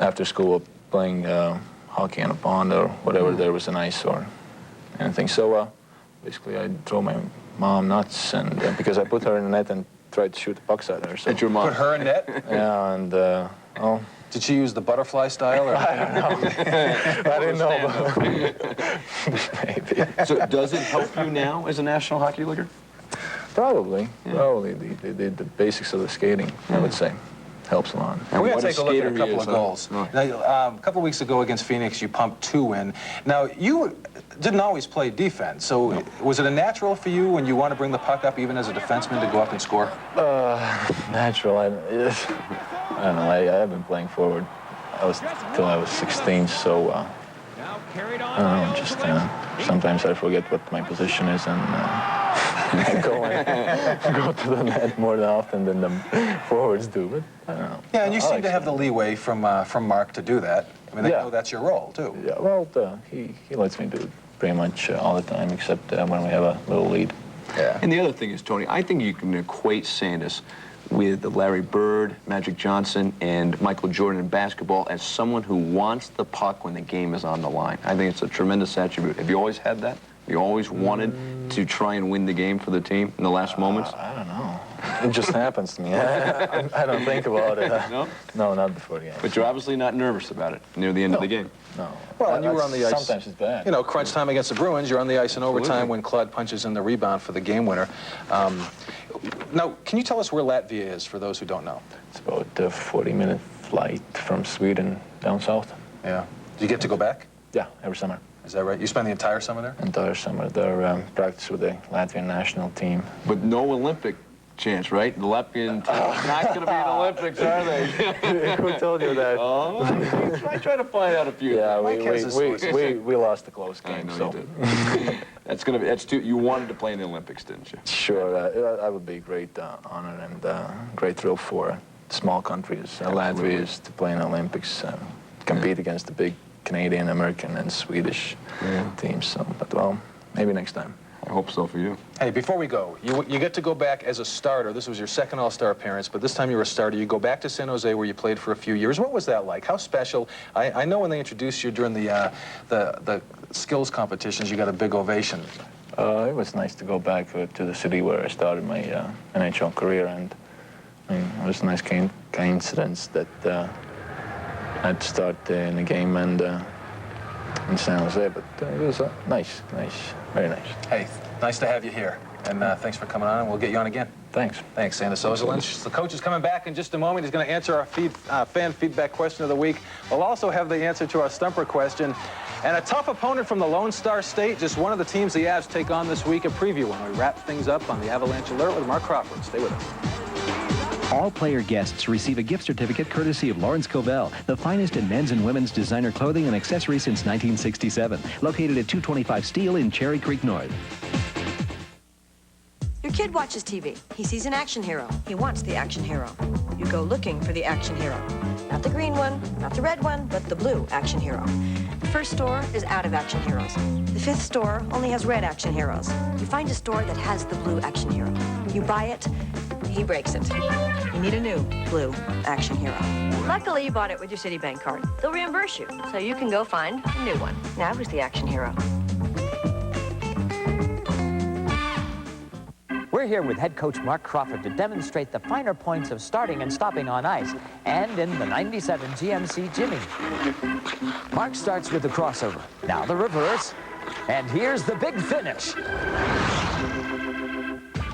after school playing hockey on a pond or whatever there was an ice or anything. So basically I drove my mom nuts, and because I put her in the net and tried to shoot the pucks at her. So. At your mom? Put her in net? Yeah, and well. Did she use the butterfly style? Or? I don't know. I didn't know. Maybe. So does it help you now as a National Hockey Leaguer? Probably. Yeah. Probably. The basics of the skating, I would say, helps a lot. And we're going to take a look at a couple of goals. Now, a couple of weeks ago against Phoenix, you pumped 2 in. Now, you didn't always play defense, so was it a natural for you when you want to bring the puck up, even as a defenseman, to go up and score? Natural. I don't know. I have been playing forward. Till I was 16, so I don't know. Just sometimes I forget what my position is and go to the net more often than the forwards do. But I don't know. Yeah, and you seem to have the leeway from Mark to do that. I mean, they know that's your role too. Yeah. Well, he lets me do it pretty much all the time, except when we have a little lead. Yeah. And the other thing is, Tony, I think you can equate Sandis with Larry Bird, Magic Johnson, and Michael Jordan in basketball as someone who wants the puck when the game is on the line. I think it's a tremendous attribute. Have you always had that? You always wanted to try and win the game for the team in the last moments? I don't know. It just happens to me. I don't think about it. No? No, not before the game. But you're obviously not nervous about it near the end of the game. No. Well, and you were on the ice. Sometimes it's bad. You know, crunch time against the Bruins, you're on the ice in overtime when Claude punches in the rebound for the game winner. Now, can you tell us where Latvia is, for those who don't know? It's about a 40-minute flight from Sweden down south. Yeah. Do you get to go back? Yeah, every summer. Is that right? You spend the entire summer there? Entire summer. They're practice with the Latvian national team. But no Olympic chance, right? The Latvian team's not going to be in the Olympics, are they? Who told you that? Oh, I try to find out a few. Yeah, we lost the close game. I know so. you did. That's too. You wanted to play in the Olympics, didn't you? Sure, that would be a great honor and great thrill for small countries, Latvia, to play in the Olympics, compete against the big Canadian, American, and Swedish teams. So, but well, maybe next time. I hope so for you. Hey, before we go, you get to go back as a starter. This was your second All-Star appearance, but this time you were a starter. You go back to San Jose where you played for a few years. What was that like? How special? I know when they introduced you during the skills competitions, you got a big ovation. It was nice to go back to the city where I started my NHL career, and I mean, it was a nice coincidence that I'd start in the game and in San Jose, but it was nice, very nice. Hey, nice to have you here, and thanks for coming on, and we'll get you on again. Thanks. Thanks, Sandis Ozolins. The coach is coming back in just a moment. He's going to answer our fan feedback question of the week. We'll also have the answer to our stumper question. And a tough opponent from the Lone Star State, just one of the teams the Avs take on this week. A preview when we wrap things up on the Avalanche Alert with Mark Crawford. Stay with us. All player guests receive a gift certificate courtesy of Lawrence Covell, the finest in men's and women's designer clothing and accessories since 1967. Located at 225 Steel in Cherry Creek North. Your kid watches TV. He sees an action hero. He wants the action hero. You go looking for the action hero. Not the green one, not the red one, but the blue action hero. The first store is out of action heroes. The fifth store only has red action heroes. You find a store that has the blue action hero. You buy it, he breaks it. You need a new blue action hero. Luckily, you bought it with your Citibank card. They'll reimburse you, so you can go find a new one. Now who's the action hero? We're here with head coach Mark Crawford to demonstrate the finer points of starting and stopping on ice and in the 97 GMC Jimmy. Mark starts with the crossover, now the reverse, and here's the big finish.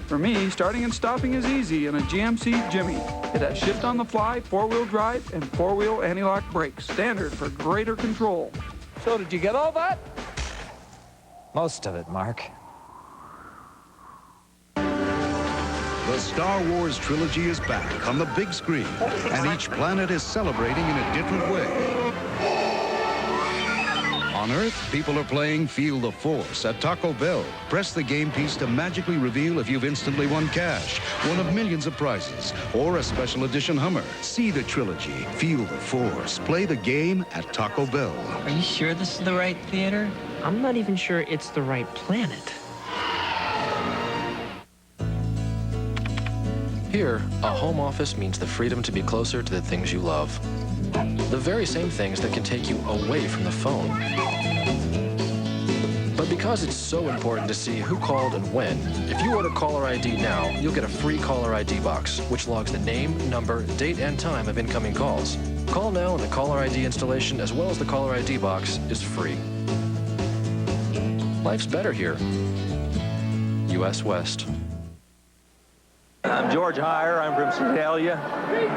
For me, starting and stopping is easy in a GMC Jimmy. It has shift on the fly, four-wheel drive, and four-wheel anti-lock brakes, standard for greater control. So did you get all that? Most of it, Mark. The Star Wars trilogy is back on the big screen, and each planet is celebrating in a different way. On Earth, people are playing Feel the Force at Taco Bell. Press the game piece to magically reveal if you've instantly won cash, one of millions of prizes, or a special edition Hummer. See the trilogy, Feel the Force. Play the game at Taco Bell. Are you sure this is the right theater? I'm not even sure it's the right planet. Here, a home office means the freedom to be closer to the things you love. The very same things that can take you away from the phone. But because it's so important to see who called and when, if you order caller ID now, you'll get a free caller ID box, which logs the name, number, date, and time of incoming calls. Call now and the caller ID installation, as well as the caller ID box, is free. Life's better here. USWest. I'm George Heyer. I'm from Sedalia.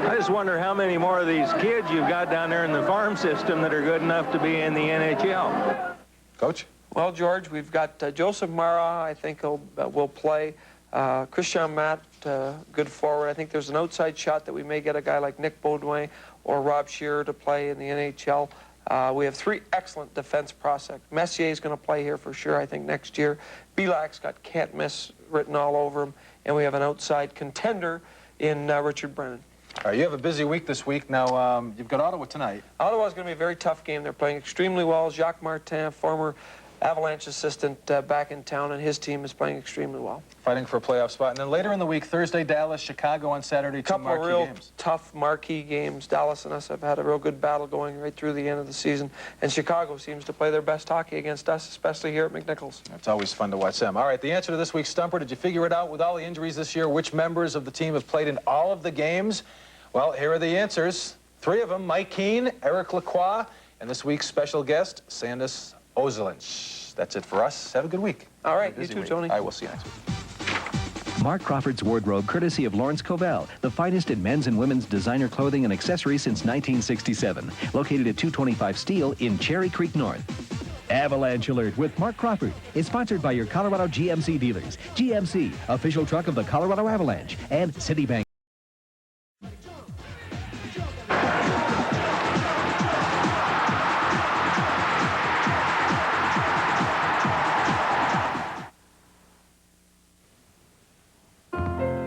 I just wonder how many more of these kids you've got down there in the farm system that are good enough to be in the NHL. Coach? Well, George, we've got Joseph Mara, I think will play. Christian Matt, good forward. I think there's an outside shot that we may get a guy like Nick Baudouin or Rob Shearer to play in the NHL. We have 3 excellent defense prospects. Messier's going to play here for sure, I think, next year. Belak's got can't miss written all over him. And we have an outside contender in Richard Brennan. All right, you have a busy week this week. Now, you've got Ottawa tonight. Ottawa's going to be a very tough game. They're playing extremely well. Jacques Martin, former Avalanche assistant, back in town, and his team is playing extremely well. Fighting for a playoff spot. And then later in the week, Thursday, Dallas, Chicago on Saturday, 2 marquee Couple real games. tough marquee games. Dallas and us have had a real good battle going right through the end of the season. And Chicago seems to play their best hockey against us, especially here at McNichols. It's always fun to watch them. All right, the answer to this week's Stumper, did you figure it out with all the injuries this year? Which members of the team have played in all of the games? Well, here are the answers. 3 of them, Mike Keane, Eric Lacroix, and this week's special guest, Sandis Ozolins. That's it for us. Have a good week. All right, you too, Tony. I will see you next week. Mark Crawford's wardrobe, courtesy of Lawrence Covell, the finest in men's and women's designer clothing and accessories since 1967. Located at 225 Steel in Cherry Creek North. Avalanche Alert with Mark Crawford is sponsored by your Colorado GMC dealers. GMC, official truck of the Colorado Avalanche, and Citibank.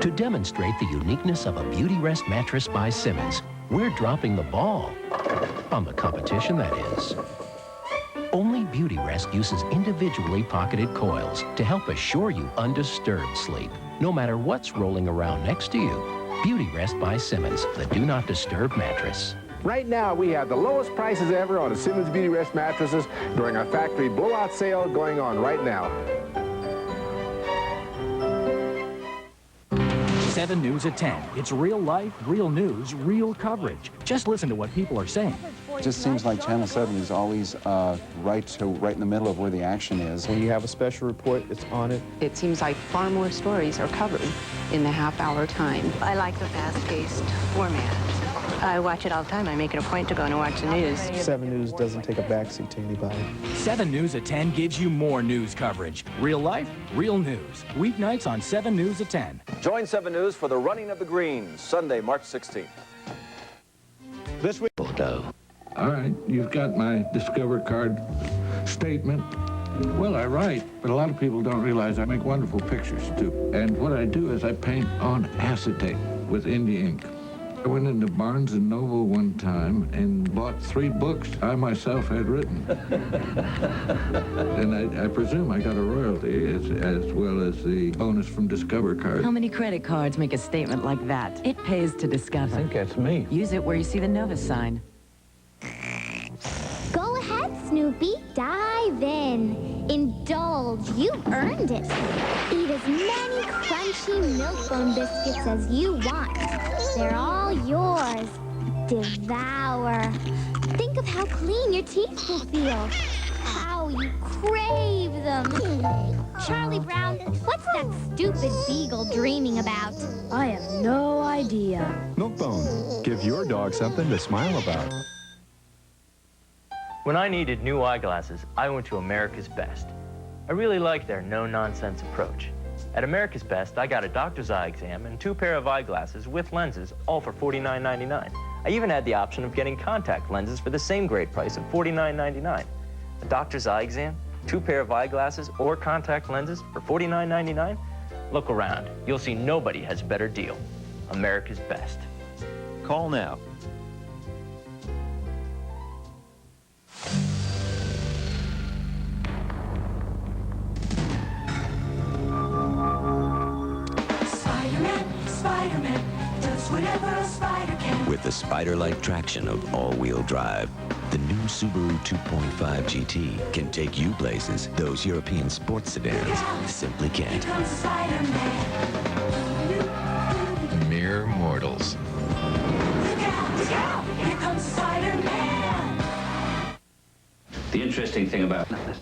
To demonstrate the uniqueness of a Beautyrest mattress by Simmons, we're dropping the ball. On the competition, that is. Only Beautyrest uses individually pocketed coils to help assure you undisturbed sleep, no matter what's rolling around next to you. Beautyrest by Simmons, the Do Not Disturb mattress. Right now, we have the lowest prices ever on the Simmons Beautyrest mattresses during our factory blowout sale going on right now. 7 News at 10. It's real life, real news, real coverage. Just listen to what people are saying. It just seems like Channel 7 is always right in the middle of where the action is. When you have a special report, it's on it. It seems like far more stories are covered in the half-hour time. I like the fast-paced format. I watch it all the time. I make it a point to go and watch the news. 7 News doesn't take a backseat to anybody. 7 News at 10 gives you more news coverage. Real life, real news. Weeknights on 7 News at 10. Join 7 News for the Running of the Greens, Sunday, March 16th. This week. All right, you've got my Discover card statement. Well, I write, but a lot of people don't realize I make wonderful pictures, too. And what I do is I paint on acetate with India ink. I went into Barnes & Noble one time and bought 3 books I myself had written. And I presume I got a royalty as well as the bonus from Discover card. How many credit cards make a statement like that? It pays to Discover. I think that's me. Use it where you see the Novus sign. Go ahead, Snoopy. Dive in. Indulge. You've earned it. Eat as many crunchy Milk-Bone biscuits as you want. They're all yours. Devour. Think of how clean your teeth will feel. How you crave them. Charlie Brown, what's that stupid beagle dreaming about? I have no idea. Milk-Bone. Give your dog something to smile about. When I needed new eyeglasses, I went to America's Best. I really like their no-nonsense approach. At America's Best, I got a doctor's eye exam and 2 pair of eyeglasses with lenses, all for $49.99. I even had the option of getting contact lenses for the same great price of $49.99. A doctor's eye exam, 2 pair of eyeglasses, or contact lenses for $49.99? Look around. You'll see nobody has a better deal. America's Best. Call now. Spider-Man does whatever a spider can. With the spider-like traction of all-wheel drive, the new Subaru 2.5 GT can take you places those European sports sedans simply can't. Mere mortals. Here comes Spider-Man. The interesting thing about this.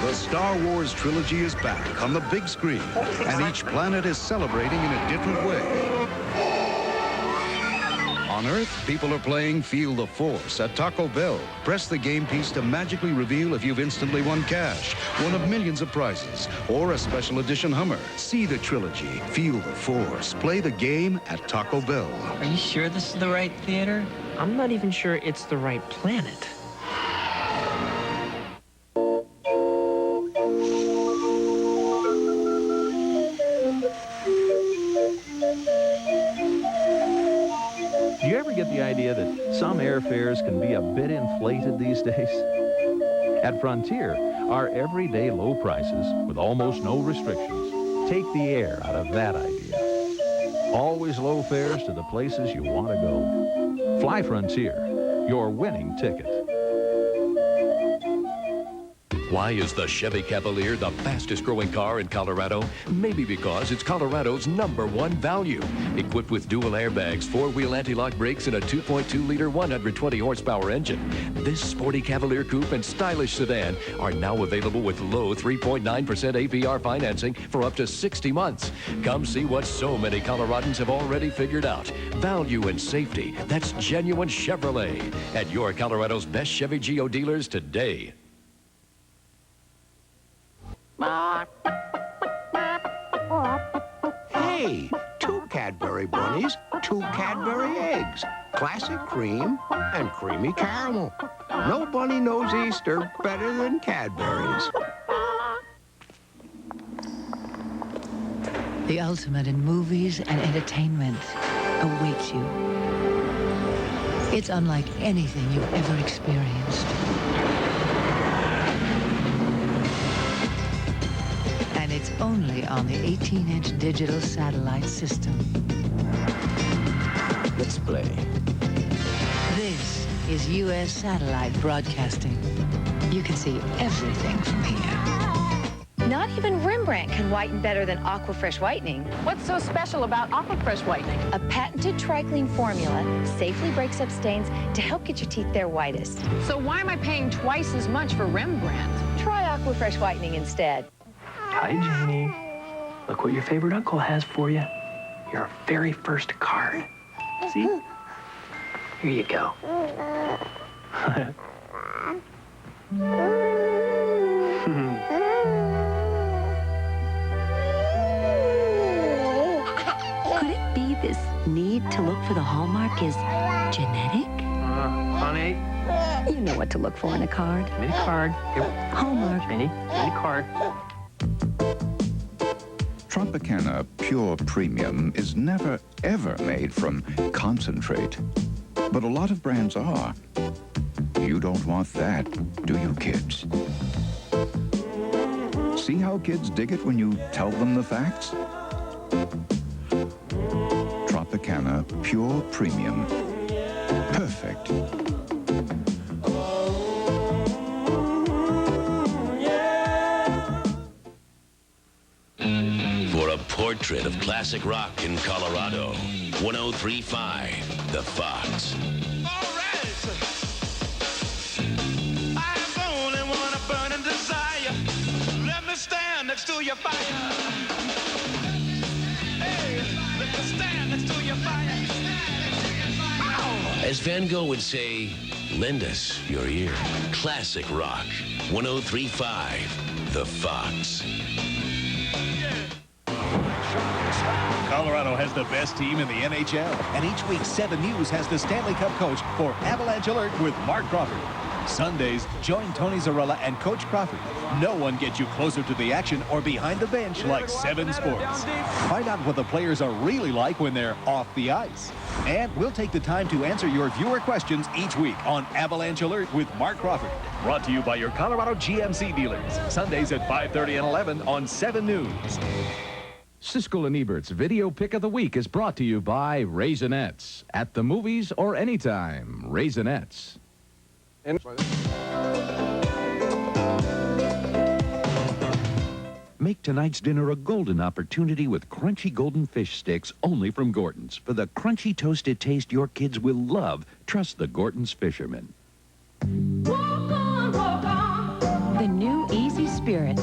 The Star Wars trilogy is back on the big screen, and each planet is celebrating in a different way. On Earth, people are playing Feel the Force at Taco Bell. Press the game piece to magically reveal if you've instantly won cash, one of millions of prizes, or a special edition Hummer. See the trilogy, Feel the Force. Play the game at Taco Bell. Are you sure this is the right theater? I'm not even sure it's the right planet. Do you ever get the idea that some airfares can be a bit inflated these days? At Frontier, our everyday low prices with almost no restrictions take the air out of that idea. Always low fares to the places you want to go. Fly Frontier, your winning ticket. Why is the Chevy Cavalier the fastest growing car in Colorado? Maybe because it's Colorado's #1 value. Equipped with dual airbags, 4-wheel anti-lock brakes, and a 2.2-liter 120 horsepower engine, this sporty Cavalier coupe and stylish sedan are now available with low 3.9% APR financing for up to 60 months. Come see what so many Coloradans have already figured out. Value and safety. That's genuine Chevrolet. At your Colorado's best Chevy-Geo dealers today. Hey, 2 Cadbury bunnies, 2 Cadbury eggs, classic cream and creamy caramel. No bunny knows Easter better than Cadbury's. The ultimate in movies and entertainment awaits you. It's unlike anything you've ever experienced. And it's only on the 18-inch digital satellite system. Let's play. This is U.S. satellite broadcasting. You can see everything from here. Not even Rembrandt can whiten better than Aquafresh Whitening. What's so special about Aquafresh Whitening? A patented tri-clean formula safely breaks up stains to help get your teeth their whitest. So why am I paying twice as much for Rembrandt? Try Aquafresh Whitening instead. Hi, Janie. Look what your favorite uncle has for you. Your very first card. See? Here you go. Could it be this need to look for the hallmark is genetic? Honey? You know what to look for in a card. Give me the card. Here. Hallmark. Janie, give me the card. Tropicana Pure Premium is never, ever made from concentrate. But a lot of brands are. You don't want that, do you, kids? See how kids dig it when you tell them the facts? Tropicana Pure Premium. Perfect. For a portrait of classic rock in Colorado, 1035, The Fox. Next to your fire. Hey, let me stand next to your fire. As Van Gogh would say, lend us your ear. Classic rock, 1035, The Fox. Colorado has the best team in the NHL, and each week 7 News has the Stanley Cup coach for Avalanche Alert with Mark Crawford. Sundays, join Tony Zarella and Coach Crawford. No one gets you closer to the action or behind the bench like 7 Sports. Find out what the players are really like when they're off the ice. And we'll take the time to answer your viewer questions each week on Avalanche Alert with Mark Crawford. Brought to you by your Colorado GMC dealers. Sundays at 5:30 and 11 on 7 News. Siskel and Ebert's Video Pick of the Week is brought to you by Raisinets. At the movies or anytime, Raisinets. Make tonight's dinner a golden opportunity with crunchy golden fish sticks only from Gorton's. For the crunchy toasted taste your kids will love, trust the Gorton's fishermen. The new Easy Spirits.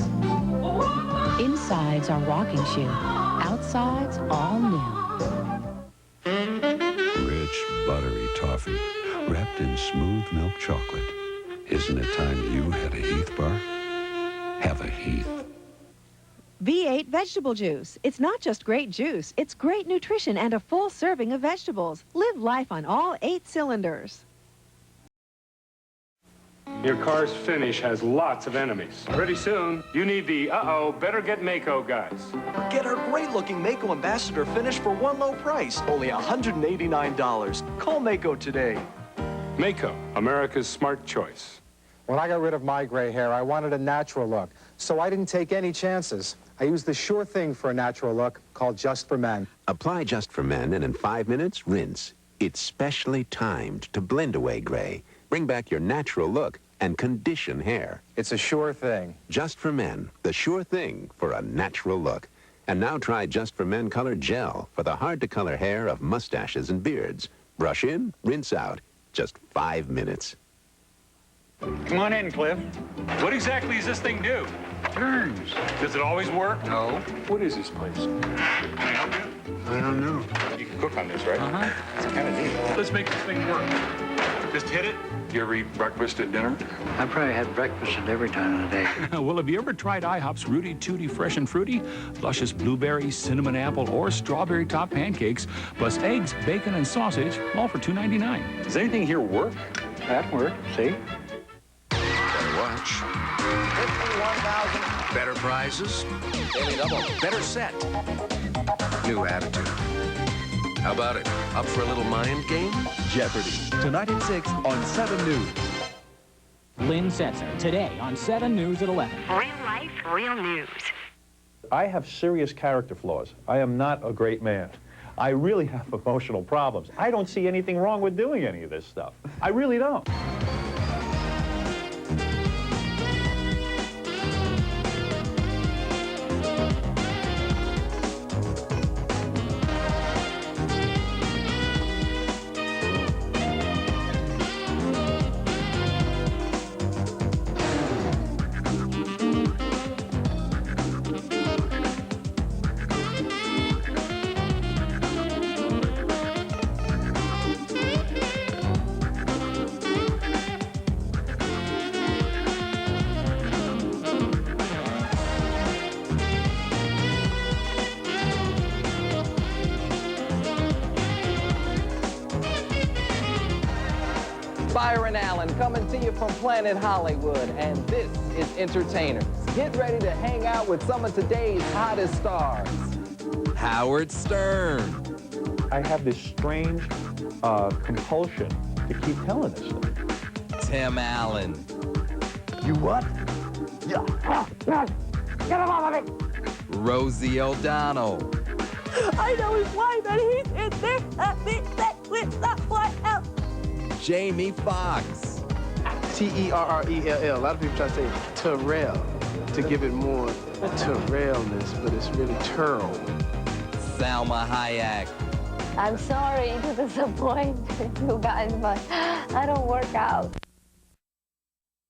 Insides are rocking shoe. Outsides all new. Rich, buttery toffee, wrapped in smooth milk chocolate. Isn't it time you had a Heath bar? Have a Heath. V8 vegetable juice. It's not just great juice, it's great nutrition and a full serving of vegetables. Live life on all 8 cylinders. Your car's finish has lots of enemies. Pretty soon, you need the better get Mako guys. Get our great-looking Mako Ambassador finish for one low price, only $189. Call Mako today. Mako, America's smart choice. When I got rid of my gray hair, I wanted a natural look, so I didn't take any chances. I used the sure thing for a natural look called Just for Men. Apply Just for Men, and in 5 minutes, rinse. It's specially timed to blend away gray, bring back your natural look, and condition hair. It's a sure thing. Just for Men, the sure thing for a natural look. And now try Just for Men Color Gel for the hard-to-color hair of mustaches and beards. Brush in, rinse out. Just 5 minutes. Come on in, Cliff. What exactly does this thing do? Turns. Does it always work? No. What is this place? Can I help you? I don't know. You can cook on this, right? Uh-huh. It's kind of neat. Let's make this thing work. Just hit it. You ever eat breakfast at dinner? I probably had breakfast at every time of the day. Well, have you ever tried IHOP's Rooty Tooty Fresh and Fruity? Luscious blueberry, cinnamon apple, or strawberry top pancakes, plus eggs, bacon, and sausage, all for $2.99. Does anything here work? That worked, see? Better watch. 51,000. Better prizes. Daily double. Better set. New attitude. How about it? Up for a little mind game? Jeopardy! Tonight at 6 on 7 News. Lynn Setzer, today on 7 News at 11. Real life, real news. I have serious character flaws. I am not a great man. I really have emotional problems. I don't see anything wrong with doing any of this stuff. I really don't. Byron Allen coming to you from Planet Hollywood, and this is Entertainers. Get ready to hang out with some of today's hottest stars. Howard Stern. I have this strange compulsion to keep telling this stuff. Tim Allen. You what? Yeah. Get him off of me! Rosie O'Donnell. I know his wife, and he's in there having sex with someone else. Jamie Foxx. T-E-R-R-E-L-L. A lot of people try to say Terrell to give it more Terrellness, but it's really Terrell. Salma Hayek. I'm sorry to disappoint you guys, but I don't work out.